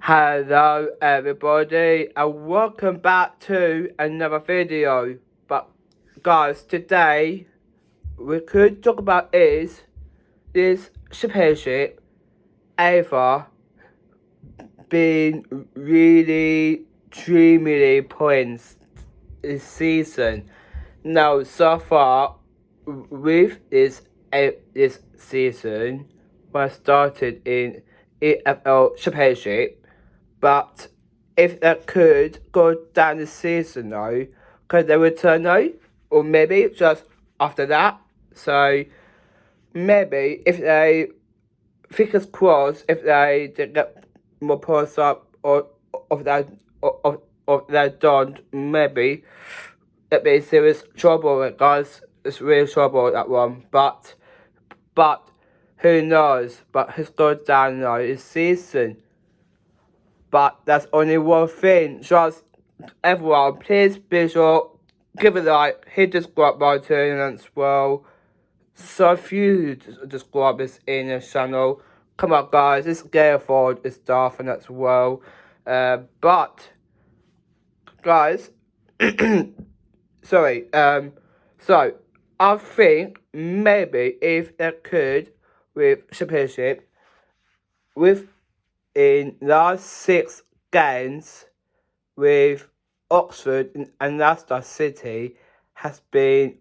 Hello everybody and welcome back to another video. But guys, today we could talk about is this championship ever been really extremely points this season. Now so far with this season was started in EFL Championship. But if that could go down the season though, could they return though? Or maybe just after that? So maybe if they, fingers crossed, if they did get more points up or of that of that done, maybe it'd be serious trouble, guys. It's real trouble that one. But who knows? But who's going down now this season? But that's only one thing. Just everyone, please be sure, give a like, hit the subscribe button as well. So few subscribers in the channel. Come on guys, let's get afford this stuff and as well. But guys, sorry. So I think maybe if they could with championship with in last 6 games with Oxford and Leicester City has been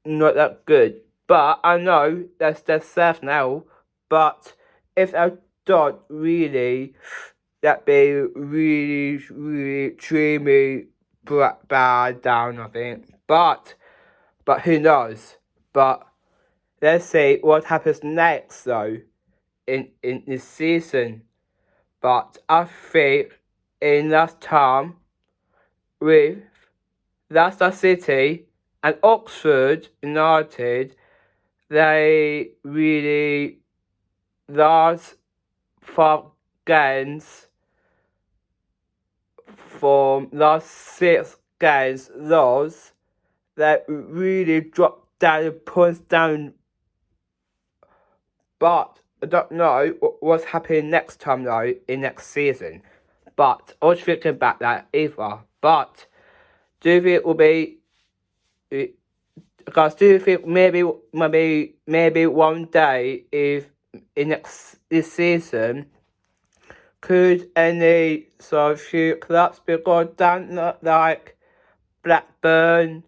not that good. But I know they're safe now. But if they don't really, that'd be really extremely bad down, I think. But who knows? But let's see what happens next though. In this season, but I think in last time with Leicester City and Oxford United, they really lost 5 games from last 6 games lost. They really dropped down the points down, but I don't know what's happening next time though, in next season. But I was thinking about that either. But do you think it will be, guys, do you think maybe one day if in this season could any few clubs be going down like Blackburn,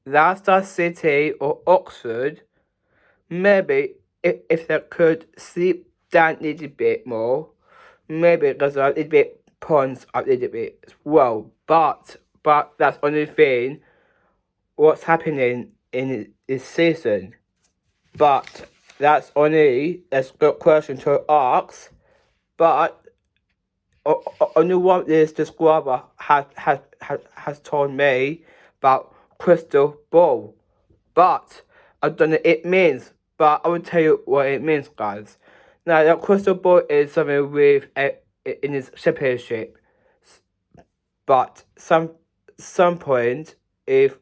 Leicester City or Oxford? Maybe if they could sleep down a little bit more, maybe because a little bit points a little bit as well. But that's only thing what's happening in this season. But that's a good question to ask. But only one this describer has told me about crystal ball. But I don't know what it means. But I will tell you what it means, guys. Now, the crystal ball is something with in this championship. But some point, if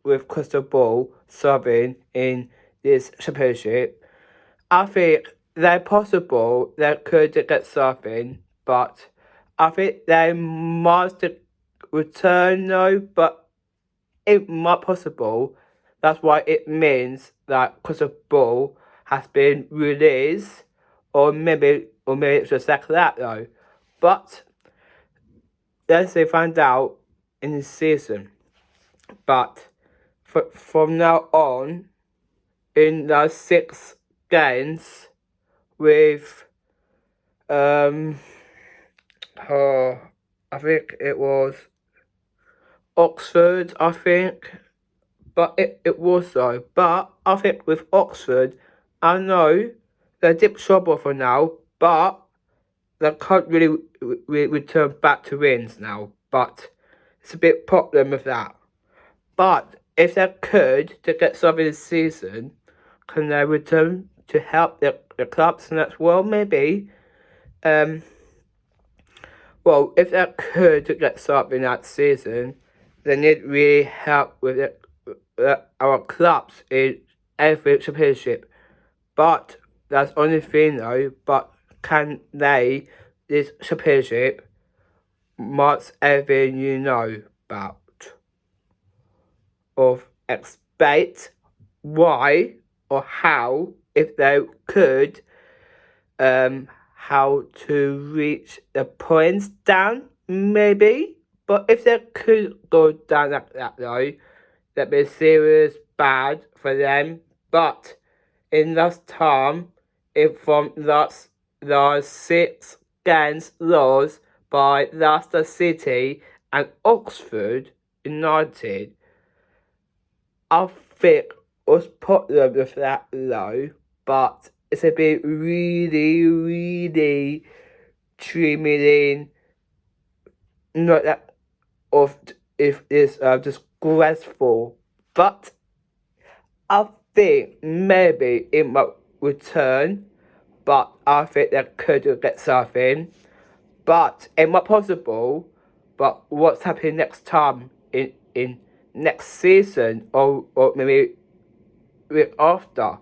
with crystal ball serving in this championship, I think they're possible they could get something, but I think they must return though, but it might possible. That's why it means that crystal ball has been released, or maybe it's just like that though. But let's say find out in the season. But from now on, in the 6 games with I think it was Oxford, I think. But it was so. But I think with Oxford, I know they're deep trouble for now, but they can't really return back to wins now. But it's a bit problem with that. But if they could to get something this season, can they return to help the clubs and as well? Maybe. Well, if they could to get something that season, they need really help with it. Our clubs in every championship, but that's only thing though. But can they this championship, what's everything you know about? Of expect why or how, if they could, how to reach the points down, maybe. But if they could go down like that though, that'd be serious bad for them. But in last time, if from last 6 games lost by Leicester City and Oxford United, I think was problem with that low, but it's a bit really 3 million, not that of if it's disgraceful, but I think maybe it might return, but I think they could get something, but it might possible, but what's happening next time in next season or maybe week after.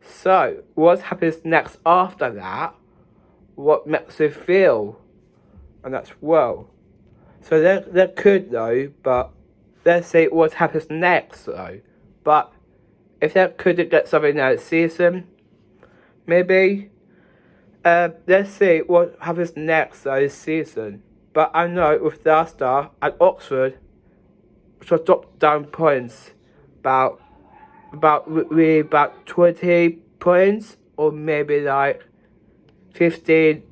So, what happens next after that? What makes you feel? And that's well. So they could though, but let's see what happens next though. But if they could get something next season, maybe. Let's see what happens next this season. But I know with Leicester and Oxford, should drop down points about really about 20 points or maybe like 15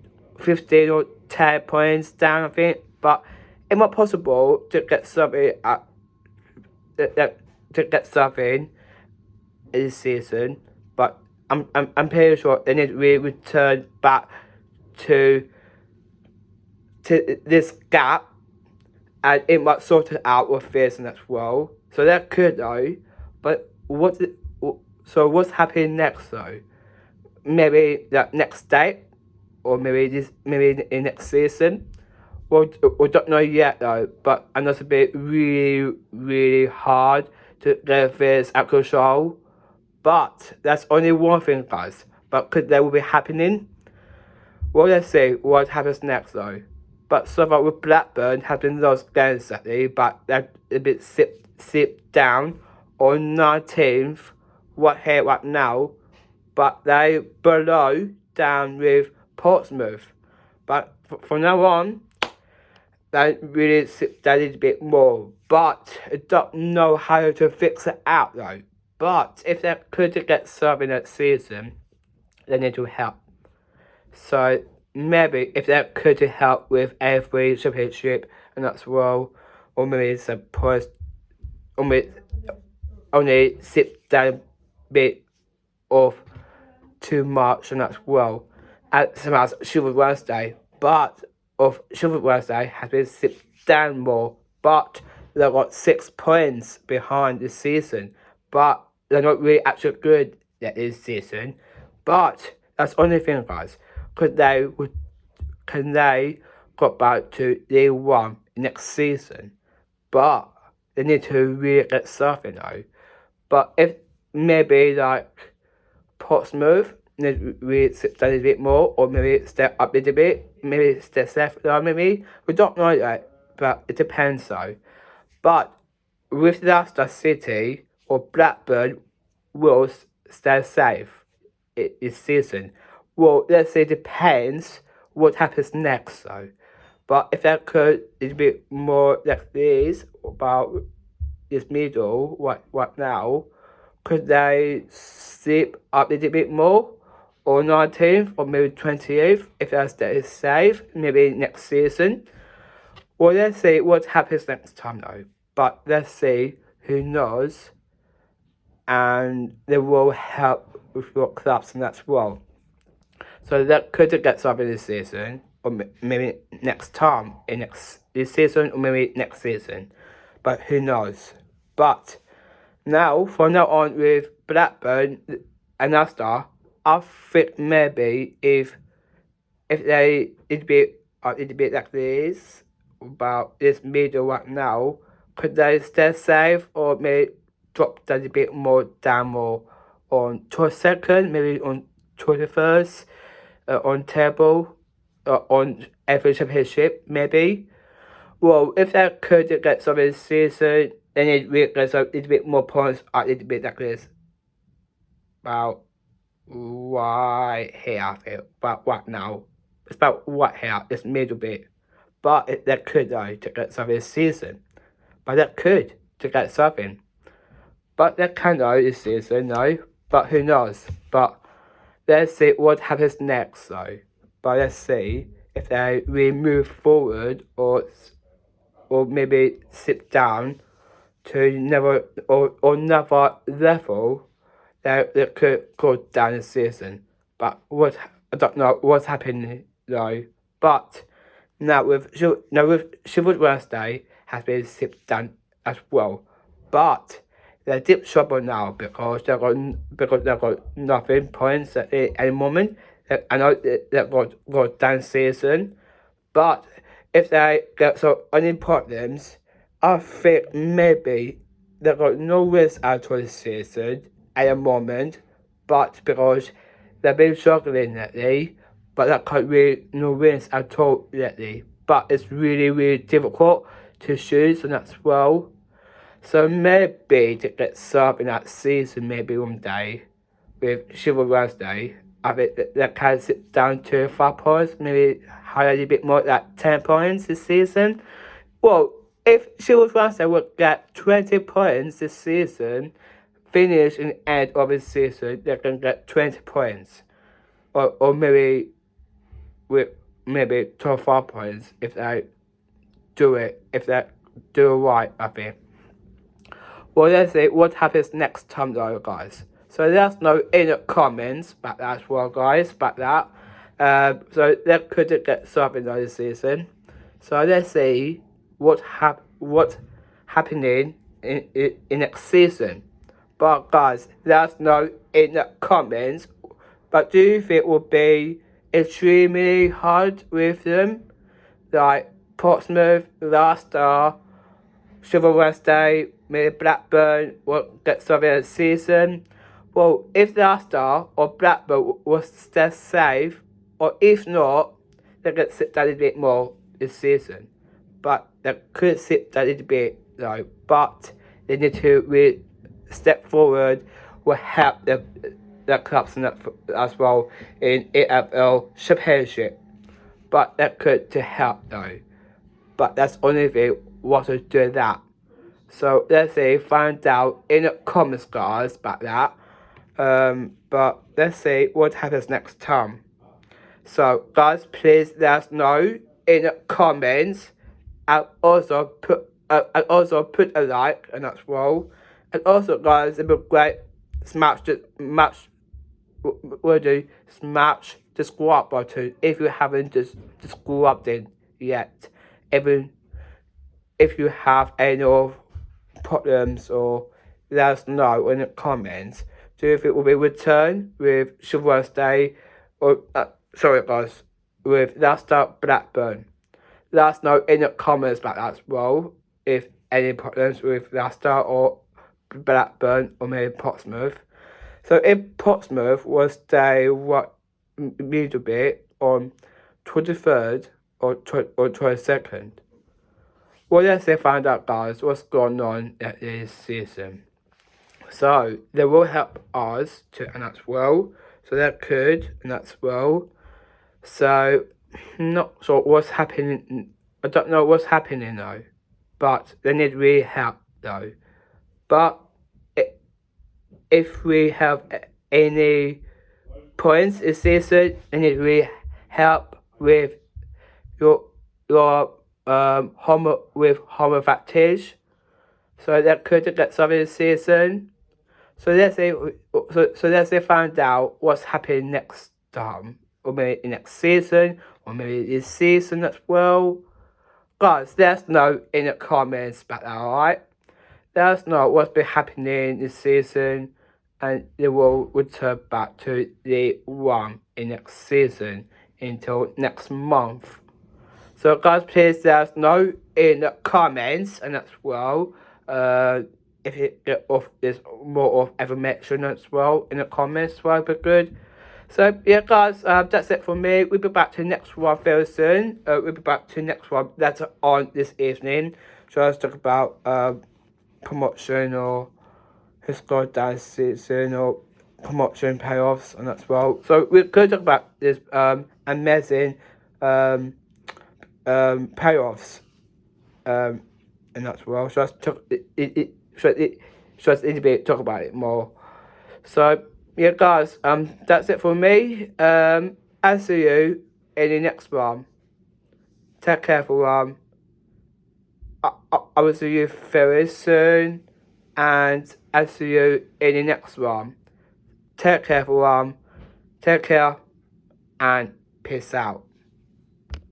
or 10 points down, I think. But it's not possible to get something to get something this season. But I'm pretty sure they need to really return back to this gap, and it might sort it out with this and as well. So that could though, but what's happening next though? Maybe that next date, or maybe in next season. We don't know yet though, but I know it's a bit really hard to get this actual show. But that's only one thing, guys. But could that will be happening? Well, let's see what happens next though. But so far with Blackburn have been lost games lately, but they're a bit sit down on 19th right now, but they below down with Portsmouth. But from now on, they really sit down a little bit more. But I don't know how to fix it out though. But if they could get something next season, they need to help. So maybe if they could help with every championship and as well, or maybe some points, only sit down a bit of too much and as well. As Silver Wednesday, but of Silver Wednesday has been sit down more, but they got 6 points behind this season, but they're not really actually good yet this season. But that's the only thing, guys. Can they go back to League One next season? But they need to really get something though. But if maybe like Portsmouth need to really sit down a bit more, or maybe step up a little bit, maybe step safe down, maybe we don't know yet, but it depends though. But with Leicester City or Blackburn will stay safe this season. Well, let's say it depends what happens next though. But if that could a little bit more like this about this middle right now, could they slip up a little bit more? Or 19th or maybe 28th if that stays safe, maybe next season. Well, let's see what happens next time though. But let's see who knows, and they will help with your clubs and that's well. So that could get something this season, or maybe next time in this season, or maybe next season. But who knows? But now, from now on with Blackburn and Leicester, I think maybe if they it'd be like this about this middle right now, could they stay safe or maybe drop down a bit more down more on 22nd, maybe on 21st on table on every championship, maybe. Well, if they could get some this season, then it will get a little bit more points, a little bit like this. About right here, I feel. About what now? It's about what here, this middle bit. But they could, though, to get something this season. But they could to get something. But they can, though, this season, no. But who knows? But let's see what happens next, though. But let's see if they really move forward or maybe sit down to never or another level that could go down the season. But I don't know what's happening though. But now with Sheffield Wednesday has been sit down as well. But they're deep trouble now because they've got nothing points at the moment. I know they've got down season, but if they get some any problems, I think maybe they've got no wins out of the season at the moment, but because they've been struggling lately, but they can't really no wins at all lately. But it's really difficult to choose and as well. So maybe to get sub in that season maybe one day with Sheffield Wednesday, I think they can sit down to 5 points, maybe higher a little bit more, like 10 points this season. Well, if Sheffield Wednesday would get 20 points this season, finish in the end of the season, they can get 20 points. Or maybe with maybe 25 points if they do it, if they do it right, I think. Well, let's see what happens next time though, guys. So let us know in the comments about that as well, guys, about that. So they could get something this season. So let's see what's happening in next season. But guys, let us know in the comments. But do you think it will be extremely hard with them? Like Portsmouth, Leicester, Sheffield Wednesday, maybe Blackburn will get something this season. Well, if Leicester or Blackburn will stay safe, or if not, they can sit down a little bit more this season. But they could sit down a little bit though. But they need to really step forward, will help the clubs as well in AFL Championship. But that could to help though. But that's only if they want to do that. So let's see, find out in the comments, guys, about that. But let's see what happens next time. So guys, please let us know in the comments, and also put a like and as well. And also, guys, it would be great. Smash the subscribe button if you haven't just subscribed in yet. Even if you have any problems, or let us know in the comments. Do you think it will be returned with Sheffield Wednesday or sorry guys, with Leicester Blackburn? Let us know in the comments about that as well. If any problems with Leicester or Blackburn or maybe Portsmouth. So if Portsmouth will stay middle bit on 23rd or 22nd. Well, let's find out, guys, what's going on this season. So they will help us to and as well. So that could and that's well. So not sure what's happening. I don't know what's happening though. But they need really help though. But if we have any points this season, they need really help with your home advantage. So that could get something this season. So let's say find out what's happening next time, or maybe next season, or maybe this season as well. Guys, let us know in the comments about that, alright? Let us know what's been happening this season, and they will return back to the one in next season until next month. So guys, please let us know in the comments and as well. If you get off this more of information as well in the comments, well, be good. So yeah, guys, that's it from me. We'll be back to the next one very soon. We'll be back to the next one later on this evening. So let's talk about promotion or who scored that season or promotion payoffs and that's well. So we could talk about this amazing payoffs and that's well. So let's talk so let's a little bit talk about it more. So yeah, guys, that's it for me. I'll see you in the next one. Take care, everyone. I will see you very soon, and I'll see you in the next one. Take care, everyone. Take care, and peace out.